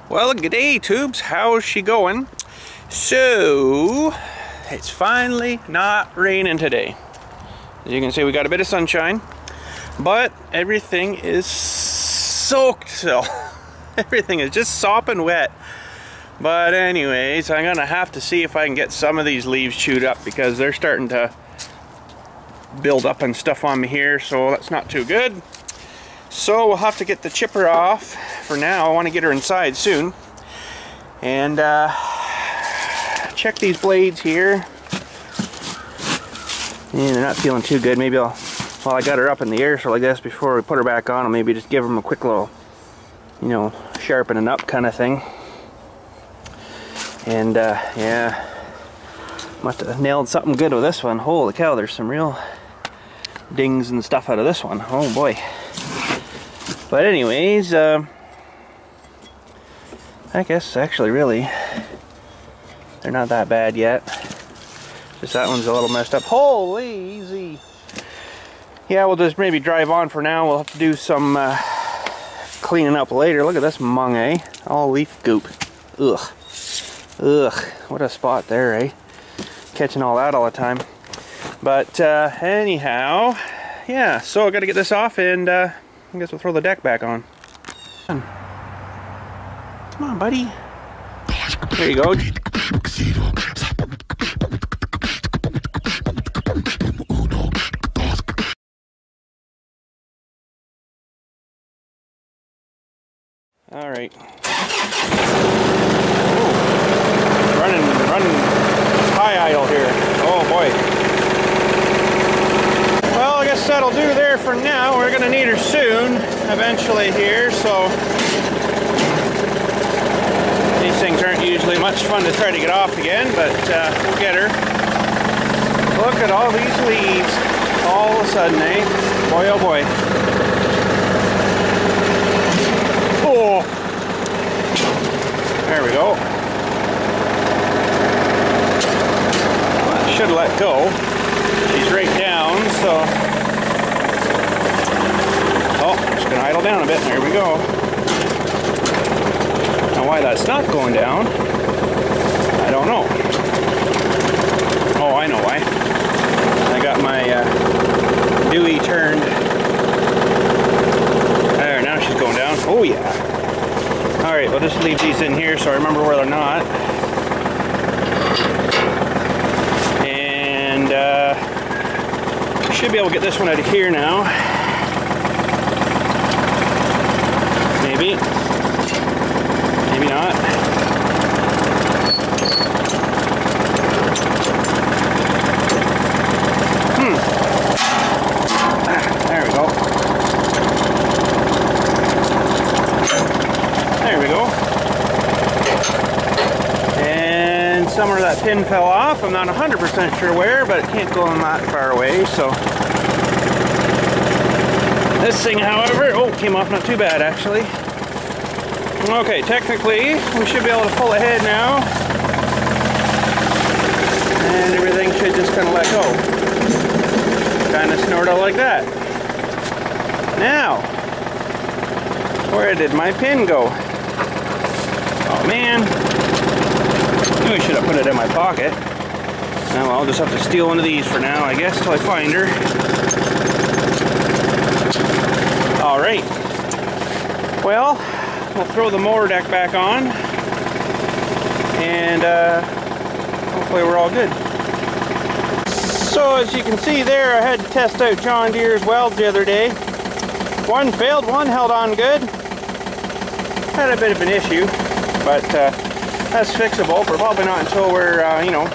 Well, g'day tubes, how's she going? So, it's finally not raining today. As you can see, we got a bit of sunshine, but everything is soaked still. Everything is just sopping wet. But anyways, I'm gonna have to see if I can get some of these leaves chewed up because they're starting to build up and stuff on me here, so that's not too good. So we'll have to get the chipper off for now. I want to get her inside soon. And check these blades here. Yeah, they're not feeling too good. Maybe I'll, while I got her up in the air so like this before we put her back on, I'll maybe just give them a quick little, you know, sharpening up kind of thing. And yeah, must have nailed something good with this one. Holy cow, there's some real dings and stuff out of this one. Oh boy. But anyways, I guess actually really they're not that bad yet. Just that one's a little messed up. Holy easy. Yeah, we'll just maybe drive on for now. We'll have to do some cleaning up later. Look at this mung, eh? All leaf goop. Ugh. Ugh. What a spot there, eh? Catching all that all the time. But anyhow, yeah, so I gotta get this off and I guess we'll throw the deck back on. Come on, buddy. There you go. All right. Running high idle here. Oh boy. Well, I guess that'll do there for now. We're gonna need her soon, eventually here, so these things aren't usually much fun to try to get off again, but we'll get her. Look at all these leaves all of a sudden, eh? Boy, oh boy. Oh! There we go. Well, I should let go. She's right down, so... Oh, just gonna idle down a bit. There we go. Now why that's not going down, I don't know. Oh, I know why. I got my buoy turned. There, now she's going down. Oh yeah. Alright, we'll just leave these in here so I remember where they're not. And should be able to get this one out of here now. Maybe. Maybe not. There we go. There we go. And somewhere that pin fell off. I'm not 100% sure where, but it can't go that far away, so. This thing, however, oh, came off not too bad actually. Okay, technically, we should be able to pull ahead now. And everything should just kind of let go. Kind of snort out like that. Now, where did my pin go? Oh man. I knew I should have put it in my pocket. Now I'll just have to steal one of these for now, I guess, till I find her. Alright. Well, we'll throw the mower deck back on. And hopefully we're all good. So as you can see there, I had to test out John Deere's welds the other day. One failed, one held on good. Had a bit of an issue, but that's fixable, but probably not until we're, you know,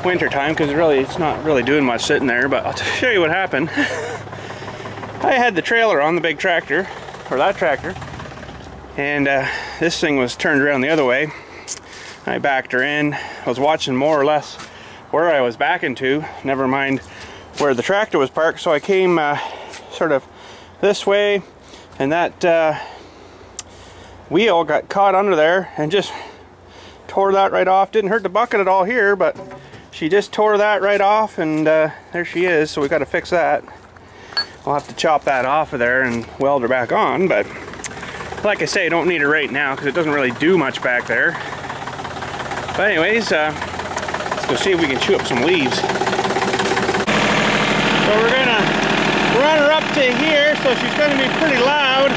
winter time, because really it's not really doing much sitting there. But I'll show you what happened. I had the trailer on the big tractor, or that tractor, and this thing was turned around the other way. I backed her in. I was watching more or less where I was backing to, never mind where the tractor was parked, so I came sort of this way, and that wheel got caught under there and just tore that right off. Didn't hurt the bucket at all here, but she just tore that right off, and there she is, so we got to fix that. I'll have to chop that off of there and weld her back on, but like I say, I don't need it right now because it doesn't really do much back there. But anyways, let's go see if we can chew up some leaves. So we're gonna run her up to here, so she's gonna be pretty loud.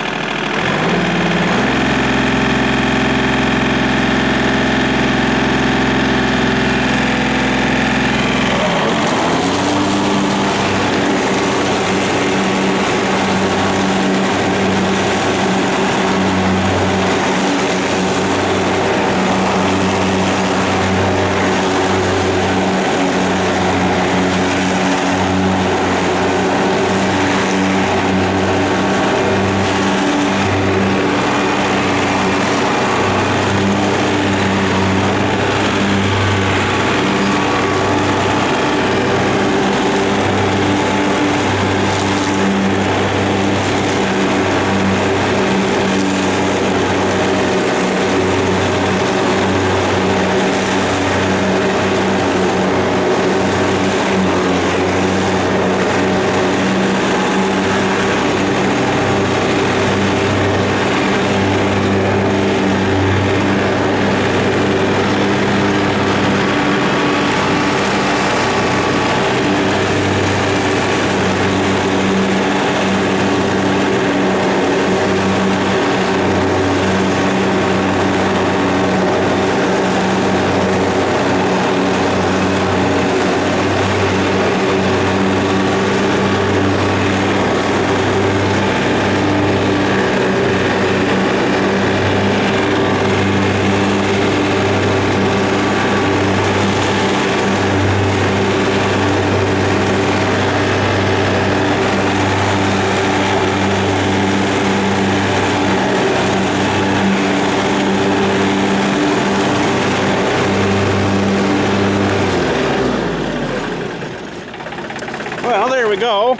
Well, there we go.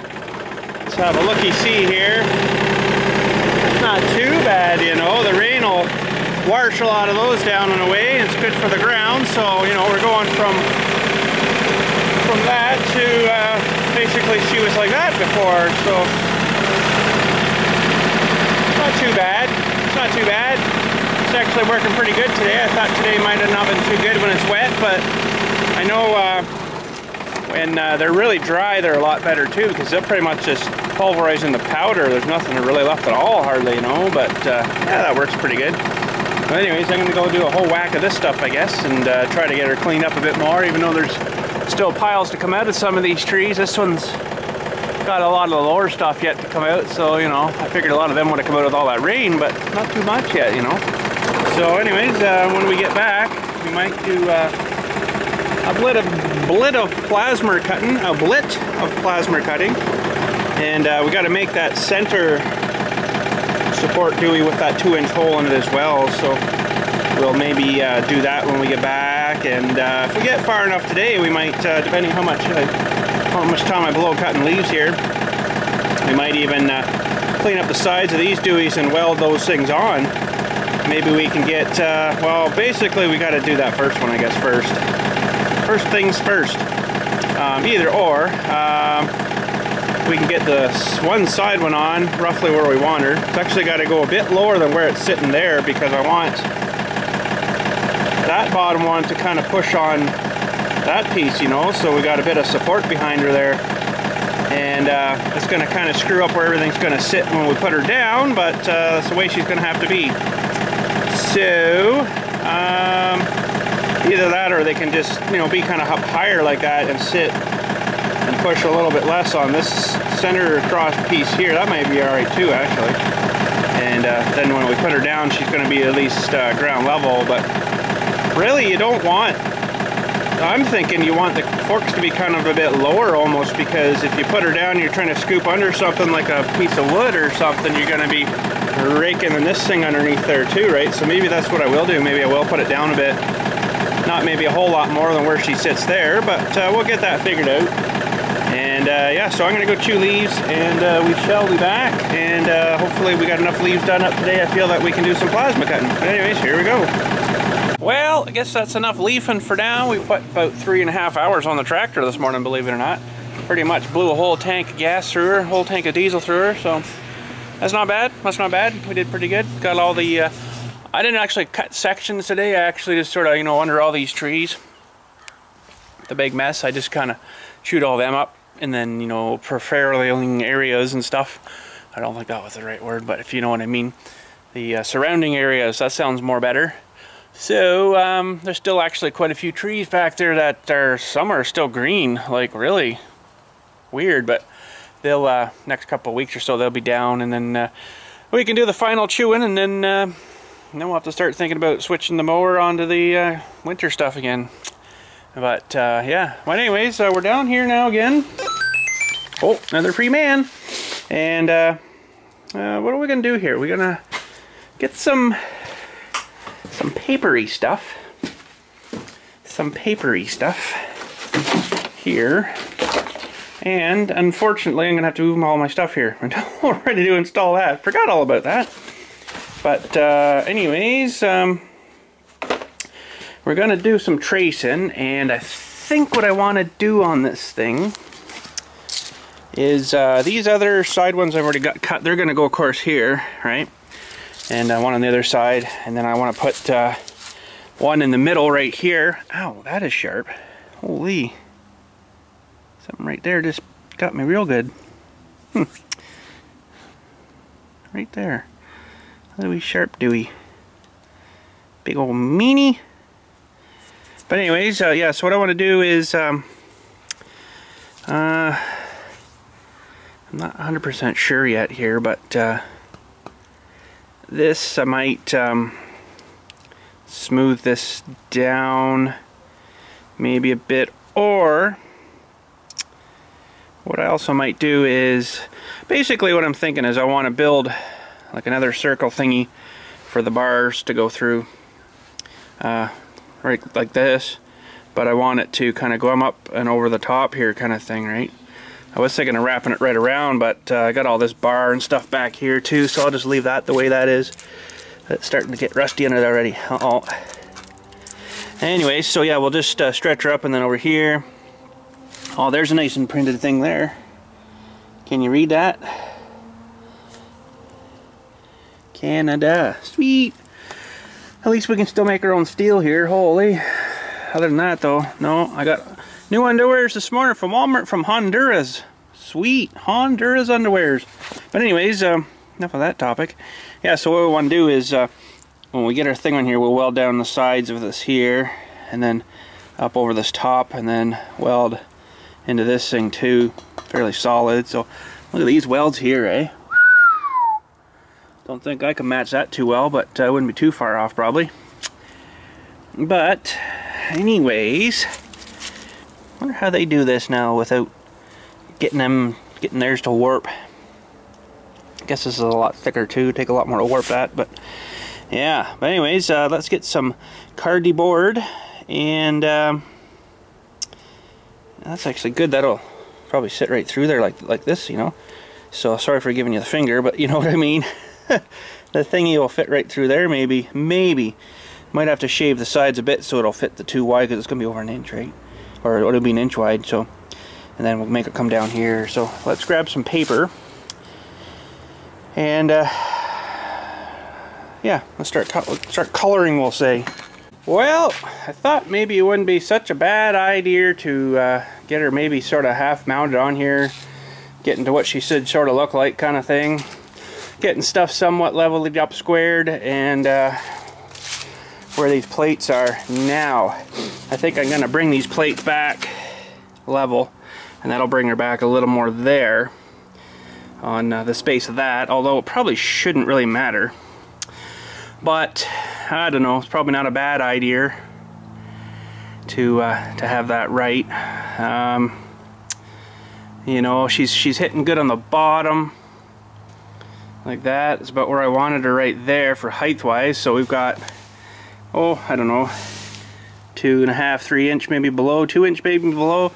Let's have a looky-see here. It's not too bad, you know. The rain will wash a lot of those down and away. It's good for the ground. So, you know, we're going from that to basically she was like that before. So, not too bad. It's not too bad. It's actually working pretty good today. I thought today might have not been too good when it's wet, but I know when they're really dry, they're a lot better too, because they're pretty much just pulverizing the powder. There's nothing really left at all, hardly, you know, but yeah, that works pretty good. But anyways, I'm gonna go do a whole whack of this stuff, I guess, and try to get her cleaned up a bit more, even though there's still piles to come out of some of these trees. This one's got a lot of the lower stuff yet to come out, so, you know, I figured a lot of them would have come out with all that rain, but not too much yet, you know. So anyways, when we get back, we might do a blit of plasma cutting, and we got to make that center support dewey with that 2-inch hole in it as well. So we'll maybe do that when we get back, and if we get far enough today, we might, depending how much time I blow cutting leaves here, we might even clean up the sides of these deweys and weld those things on. Maybe we can get, well, basically we got to do that first one, I guess, first. First things first. Either or. We can get the one side one on roughly where we want her. It's actually got to go a bit lower than where it's sitting there, because I want that bottom one to kind of push on that piece, you know, so we got a bit of support behind her there. And it's going to kind of screw up where everything's going to sit when we put her down, but that's the way she's going to have to be. So, either that, or they can just, you know, be kind of up higher like that and sit and push a little bit less on this center cross piece here. That might be alright too, actually. And then when we put her down, she's going to be at least ground level. But really, you don't want, I'm thinking you want the forks to be kind of a bit lower almost, because if you put her down, you're trying to scoop under something like a piece of wood or something, you're going to be raking in this thing underneath there too, right? So maybe that's what I will do. Maybe I will put it down a bit. Not maybe a whole lot more than where she sits there, but we'll get that figured out. And yeah, so I'm going to go chew leaves, and we shall be back. And hopefully we got enough leaves done up today. I feel that we can do some plasma cutting. But anyways, here we go. Well, I guess that's enough leafing for now. We put about 3.5 hours on the tractor this morning, believe it or not. Pretty much blew a whole tank of gas through her, whole tank of diesel through her. So That's not bad. That's not bad. We did pretty good. Got all the... I didn't actually cut sections today. I actually just sort of, you know, under all these trees, the big mess, I just kind of chewed all them up, and then, you know, preferably areas and stuff. I don't think that was the right word, but if you know what I mean. The surrounding areas, that sounds more better. So, there's still actually quite a few trees back there that are, some are still green, like really weird, but they'll, next couple of weeks or so, they'll be down, and then we can do the final chewing, and then we'll have to start thinking about switching the mower onto the winter stuff again. But yeah, well, anyways, we're down here now again. Oh, another free man. And what are we gonna do here? We're gonna get some papery stuff. Some papery stuff here. And unfortunately, I'm gonna have to move all my stuff here. I'm ready to install that. Forgot all about that. But anyways, we're gonna do some tracing, and I think what I want to do on this thing is these other side ones I've already got cut. They're gonna go, of course, here, right? And one on the other side, and then I want to put one in the middle right here. Ow, that is sharp. Holy! Something right there just got me real good. Right there. What a wee sharp dewey. Big old meanie. But anyways, yeah, so what I want to do is, I'm not 100% sure yet here, but this, I might smooth this down maybe a bit, or what I also might do is, basically what I'm thinking is I want to build like another circle thingy for the bars to go through, right like this, but I want it to kind of go up and over the top here kind of thing, right? I was thinking of wrapping it right around, but I got all this bar and stuff back here too, so I'll just leave that the way that is. It's starting to get rusty in it already. Uh-oh. Anyways, so yeah, we'll just stretch her up, and then over here, oh, there's a nice and printed thing there. Can you read that? Canada. Sweet. At least we can still make our own steel here. Holy. Other than that, though, no. I got new underwears this morning from Walmart from Honduras. Sweet. Honduras underwears. But anyways, enough of that topic. Yeah, so what we want to do is, when we get our thing on here, we'll weld down the sides of this here, and then up over this top, and then weld into this thing too. Fairly solid. So look at these welds here, eh? Don't think I can match that too well, but I wouldn't be too far off probably. But anyways, I wonder how they do this now without getting theirs to warp. I guess this is a lot thicker too, take a lot more to warp that, but yeah. But anyways, let's get some cardboard, and that's actually good. That'll probably sit right through there like this, you know. So sorry for giving you the finger, but you know what I mean. The thingy will fit right through there, maybe. Might have to shave the sides a bit so it'll fit the too wide, because it's gonna be over an inch, right? Or it'll be an inch wide. So, and then we'll make it come down here. So let's grab some paper, and yeah, let's start coloring, we'll say. Well, I thought maybe it wouldn't be such a bad idea to get her maybe sort of half mounted on here, getting to what she should sort of look like, kind of thing. Getting stuff somewhat leveled up, squared, and where these plates are now. I think I'm going to bring these plates back level, and that'll bring her back a little more there on the space of that, although it probably shouldn't really matter. But I don't know, it's probably not a bad idea to have that right. You know, she's hitting good on the bottom. Like that. It's about where I wanted her right there for height wise. So we've got, oh, I don't know, 2.5, 3 inch maybe below, 2 inch maybe below.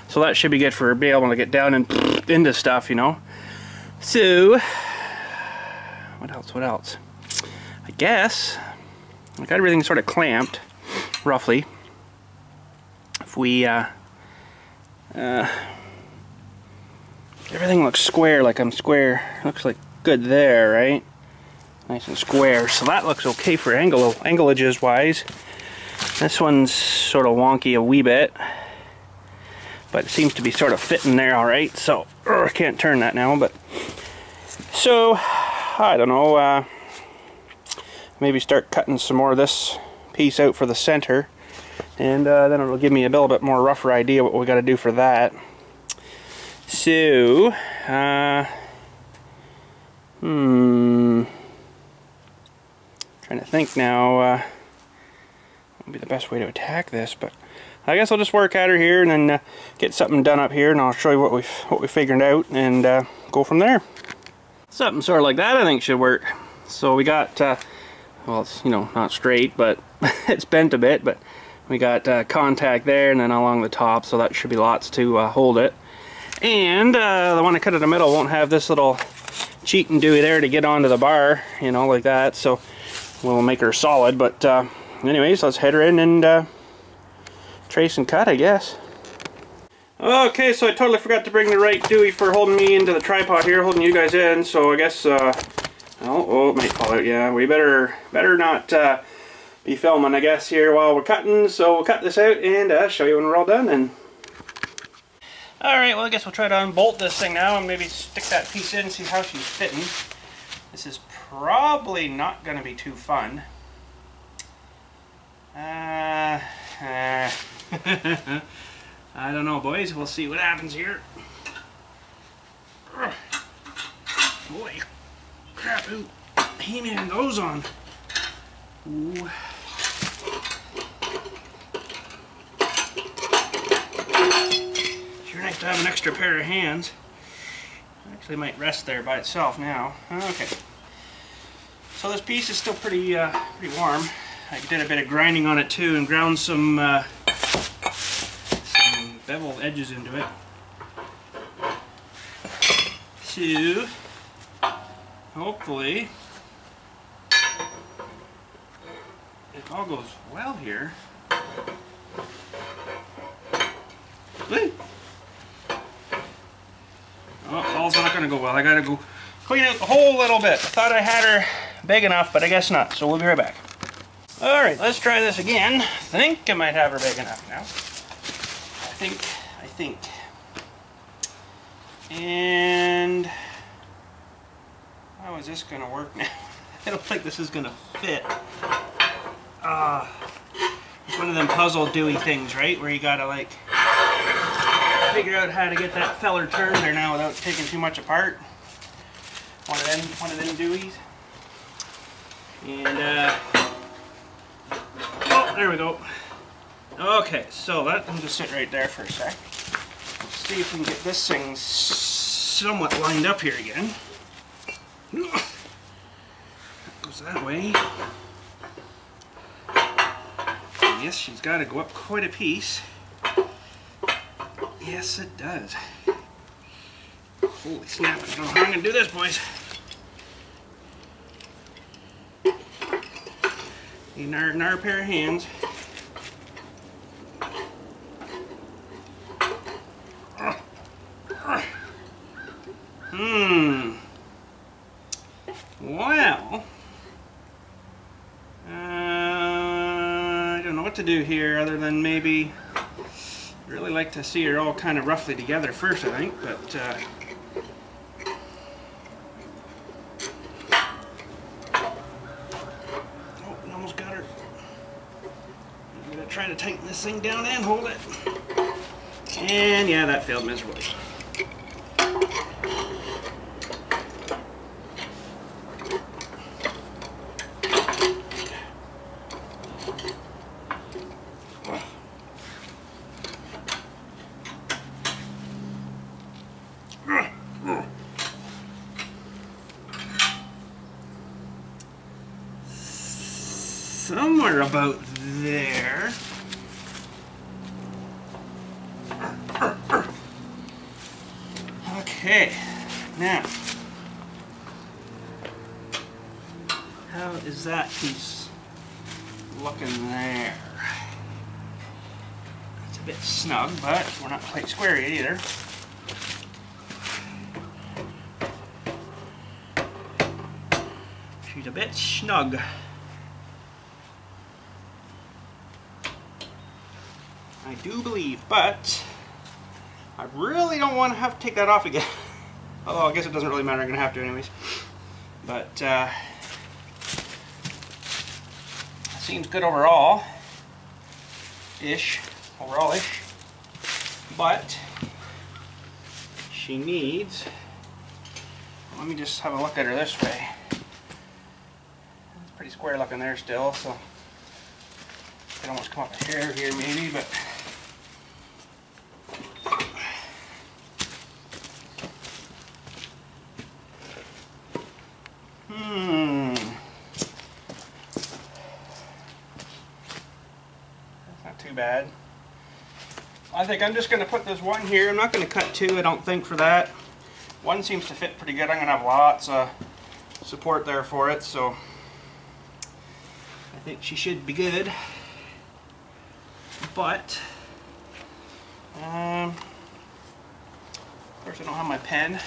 So that should be good for her being able to get down and into stuff, you know. So what else? I guess I got everything sort of clamped roughly. If we everything looks square, like I'm square. Looks like good there, right? Nice and square. So that looks okay for angleages wise. This one's sort of wonky a wee bit, but it seems to be sort of fitting there all right. So I can't turn that now, but so I don't know, maybe start cutting some more of this piece out for the center, and then it'll give me a little bit more rougher idea what we got to do for that. So trying to think now what would be the best way to attack this, but I guess I'll just work at her here and then get something done up here, and I'll show you what we figured out, and go from there. Something sort of like that I think should work. So we got well, it's, you know, not straight, but it's bent a bit, but we got contact there and then along the top, so that should be lots to hold it. And the one I cut in the middle won't have this little cheat and dewey there to get onto the bar, you know, like that, so we'll make her solid. But anyways, let's head her in and trace and cut, I guess. Okay, so I totally forgot to bring the right dewey for holding me into the tripod here, holding you guys in, so I guess oh, it might fall out. Yeah, we better not be filming, I guess, here while we're cutting. So we'll cut this out and show you when we're all done. And alright, well, I guess we'll try to unbolt this thing now and maybe stick that piece in and see how she's fitting. This is probably not going to be too fun. I don't know, boys. We'll see what happens here. Boy. Crap, ooh. He-Man goes on. Ooh. Sure nice to have an extra pair of hands. Actually might rest there by itself now. Okay. So this piece is still pretty warm. I did a bit of grinding on it too and ground some bevel edges into it. So hopefully, if all goes well here. Woo! Oh, all's not gonna go well. I gotta go clean out the whole little bit. I thought I had her big enough, but I guess not. So we'll be right back. Alright, let's try this again. I think I might have her big enough now. I think. And how is this going to work now? I don't think this is going to fit. It's one of them puzzle dewey things, right? Where you got to like figure out how to get that feller turned there now without taking too much apart. One of them deweys. And oh, there we go. Okay, so that can just sit right there for a sec. Let's see if we can get this thing somewhat lined up here again. That goes that way. Yes, she's got to go up quite a piece. Yes, it does. Holy snap, I don't know how I'm going to do this, boys. Need another pair of hands. Well, I don't know what to do here other than maybe really like to see her all kind of roughly together first, I think, but oh, we almost got her. I'm gonna try to tighten this thing down and hold it. And yeah, that failed miserably. Somewhere about there. Okay, now, how is that piece looking there? It's a bit snug, but we're not quite square yet either. She's a bit snug. I do believe, but I really don't want to have to take that off again. Although I guess it doesn't really matter, I'm going to have to anyways. But seems good overall-ish. Overall-ish. But she needs, let me just have a look at her this way. It's pretty square looking there still, so could almost come up a hair here maybe, but that's not too bad. I think I'm just going to put this one here. I'm not going to cut two, I don't think, for that. One seems to fit pretty good. I'm going to have lots of support there for it, so I think she should be good. But of course I don't have my pen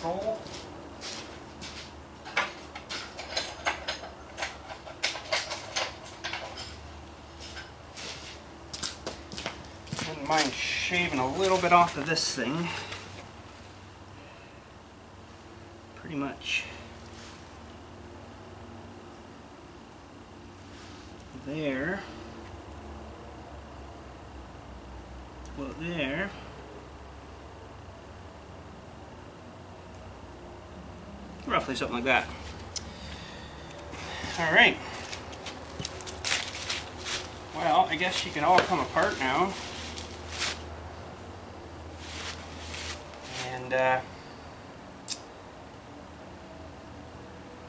roll. Wouldn't mind shaving a little bit off of this thing. Pretty much there. Well, there. Roughly something like that. All right. Well, I guess she can all come apart now. And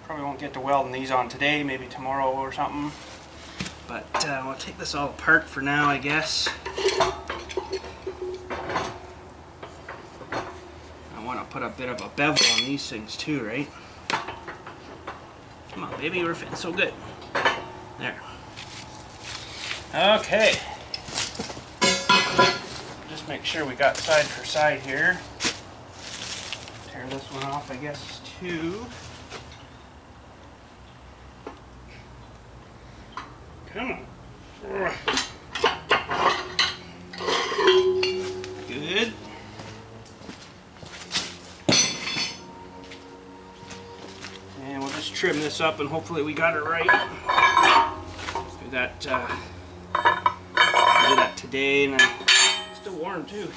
probably won't get to welding these on today, maybe tomorrow or something. But we'll take this all apart for now, I guess. I want to put a bit of a bevel on these things too, right? Come on, baby, we're fitting so good. There. Okay. Just make sure we got side for side here. Tear this one off, I guess, too. Come on. Good. And we'll just trim this up and hopefully we got it right. Do that today, and then it's still warm too.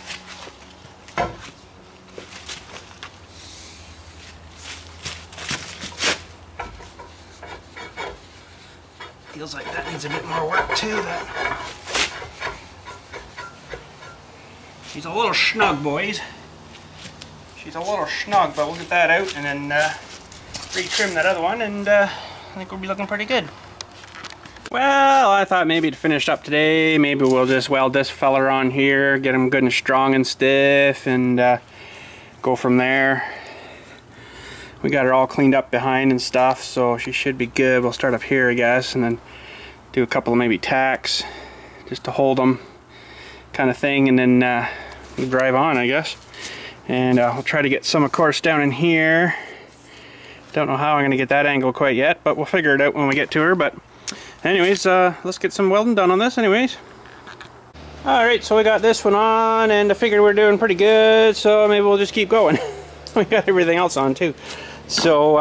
Feels like that needs a bit more work too. She's a little snug, boys. She's a little snug, but we'll get that out and then re-trim that other one, and I think we'll be looking pretty good. Well, I thought maybe to finish up today, maybe we'll just weld this feller on here, get him good and strong and stiff, and go from there. We got her all cleaned up behind and stuff, so she should be good. We'll start up here, I guess, and then do a couple of maybe tacks just to hold them, kind of thing, and then we'll drive on, I guess. And I'll try to get some, of course, down in here. Don't know how I'm going to get that angle quite yet, but we'll figure it out when we get to her. But anyways, let's get some welding done on this anyways. Alright, so we got this one on, and I figured we're doing pretty good, so maybe we'll just keep going. We got everything else on too. So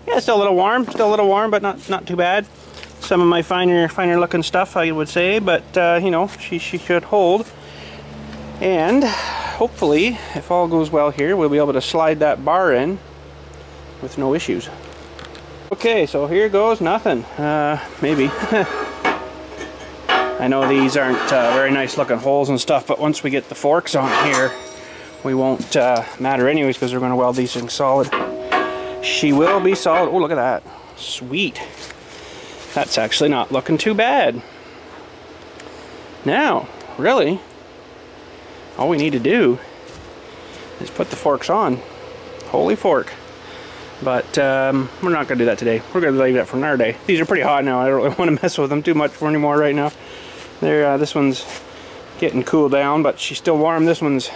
yeah, still a little warm, but not too bad. Some of my finer looking stuff, I would say, but you know, she should hold. And hopefully, if all goes well here, we'll be able to slide that bar in with no issues. Okay, so here goes nothing. Maybe. I know these aren't very nice looking holes and stuff, but once we get the forks on here, we won't matter anyways, because we're going to weld these things solid. She will be solid. Oh, look at that. Sweet. That's actually not looking too bad. Now, really, all we need to do is put the forks on. Holy fork. But we're not going to do that today. We're going to leave that for another day. These are pretty hot now. I don't really want to mess with them too much anymore right now. This one's getting cooled down, but she's still warm. This one's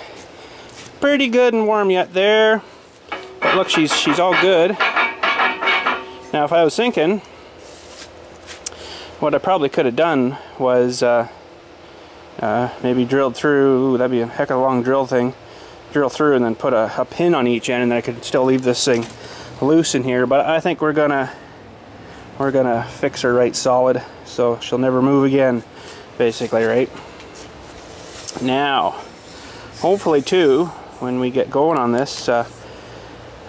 pretty good and warm yet there. But look, she's all good. Now if I was thinking, what I probably could have done was maybe drilled through. That'd be a heck of a long drill thing. Drill through and then put a pin on each end, and then I could still leave this thing loose in here. But I think we're gonna fix her right solid, so she'll never move again, basically, right? Now, hopefully too, when we get going on this, we're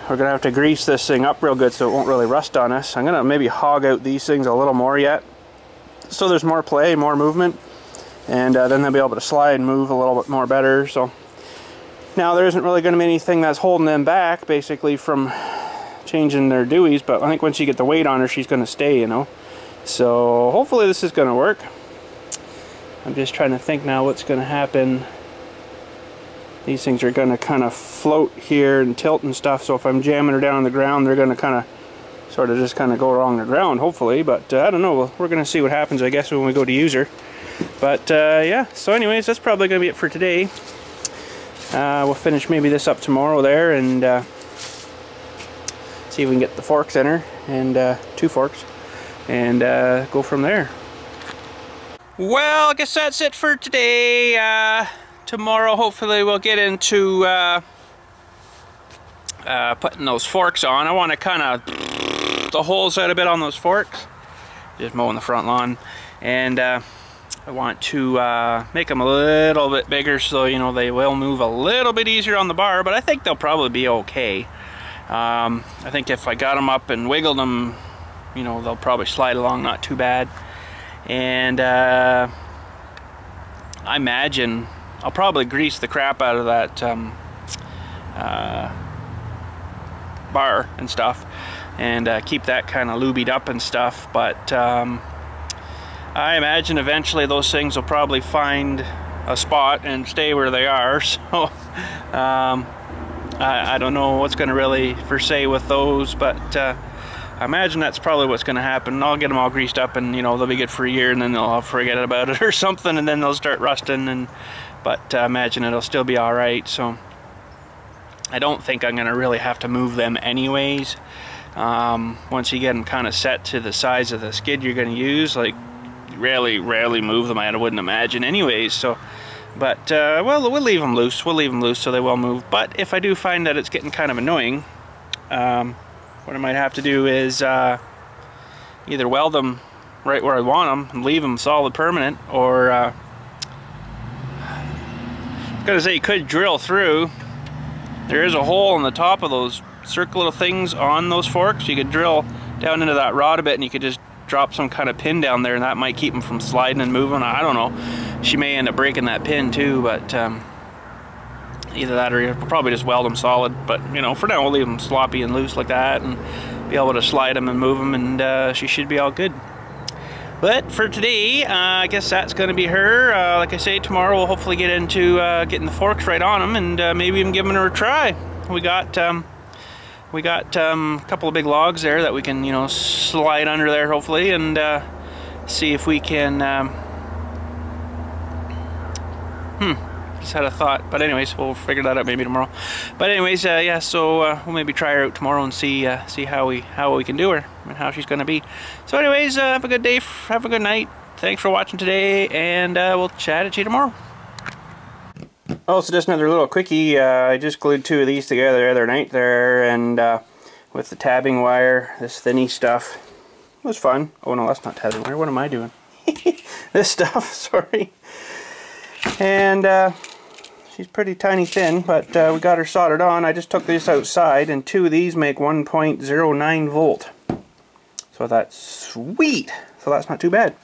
gonna have to grease this thing up real good so it won't really rust on us. I'm gonna maybe hog out these things a little more yet, so there's more play, more movement, and then they'll be able to slide and move a little bit more better. So now there isn't really going to be anything that's holding them back, basically, from changing their dewies, but I think once you get the weight on her, she's going to stay, you know. So hopefully this is going to work. I'm just trying to think now what's going to happen. These things are going to kind of float here and tilt and stuff, so if I'm jamming her down on the ground, they're going to kind of sort of just kind of go along the ground, hopefully. But I don't know, we're going to see what happens, I guess, when we go to use her. But yeah, so anyways, that's probably going to be it for today. We'll finish maybe this up tomorrow there, and see if we can get the forks in her, and 2 forks, and go from there. Well, I guess that's it for today. Tomorrow hopefully we'll get into putting those forks on. I want to kind of the holes out a bit on those forks, just mowing the front lawn, and I want to make them a little bit bigger, so you know they will move a little bit easier on the bar, but I think they'll probably be okay. I think if I got them up and wiggled them, you know, they'll probably slide along not too bad. And I imagine I'll probably grease the crap out of that bar and stuff, and keep that kind of lubied up and stuff, but I imagine eventually those things will probably find a spot and stay where they are, so I don't know what's going to really for say with those, but I imagine that's probably what's going to happen. I'll get them all greased up, and you know they'll be good for a year, and then they'll forget about it or something, and then they'll start rusting, but I imagine it'll still be alright, so I don't think I'm going to really have to move them anyways. Once you get them kind of set to the size of the skid you're going to use, like rarely move them, I wouldn't imagine anyways, so but well, we'll leave them loose so they will move. But if I do find that it's getting kind of annoying, what I might have to do is either weld them right where I want them and leave them solid permanent, or I was gonna say you could drill through. There is a hole in the top of those circular things on those forks. You could drill down into that rod a bit, and you could just drop some kind of pin down there, and that might keep them from sliding and moving. I don't know. She may end up breaking that pin too, but either that or you'll probably just weld them solid. But you know, for now we'll leave them sloppy and loose like that, and be able to slide them and move them, and she should be all good. But for today, I guess that's going to be her. Like I say, tomorrow we'll hopefully get into getting the forks right on them, and maybe even giving her a try. We got a couple of big logs there that we can, you know, slide under there hopefully, and see if we can. Just had a thought, but anyways, we'll figure that out maybe tomorrow. But anyways, yeah, so we'll maybe try her out tomorrow and see how we can do her and how she's gonna be. So anyways, have a good day, have a good night. Thanks for watching today, and we'll chat at you tomorrow. Oh, so just another little quickie. I just glued 2 of these together the other night there, and with the tabbing wire, this thinny stuff. It was fun. Oh no, that's not tabbing wire. What am I doing? This stuff, sorry. And she's pretty tiny thin, but we got her soldered on. I just took this outside, and 2 of these make 1.09 volt. So that's sweet. So that's not too bad.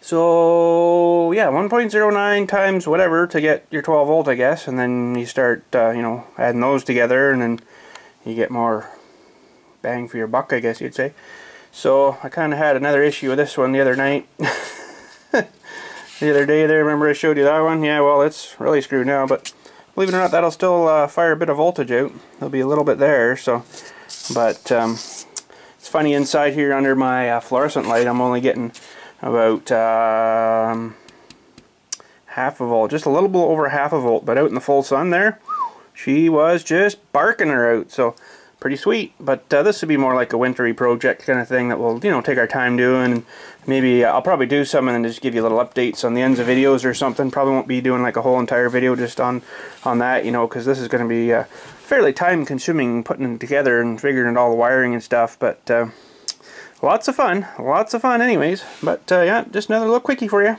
So yeah, 1.09 times whatever to get your 12 volt, I guess, and then you start you know, adding those together, and then you get more bang for your buck, I guess you'd say. So I kind of had another issue with this one the other night. The other day there, remember I showed you that one? Yeah, well, it's really screwed now, but believe it or not, that'll still fire a bit of voltage out. There'll be a little bit there, so, but it's funny, inside here under my fluorescent light, I'm only getting about half a volt, just a little bit over half a volt, but out in the full sun there, she was just barking her out. So pretty sweet. But this would be more like a wintry project kind of thing that we'll, you know, take our time doing. And maybe I'll probably do some and then just give you little updates on the ends of videos or something. Probably won't be doing like a whole entire video just on that, you know, because this is going to be fairly time consuming putting it together and figuring out all the wiring and stuff. But lots of fun anyways. But yeah, just another little quickie for you.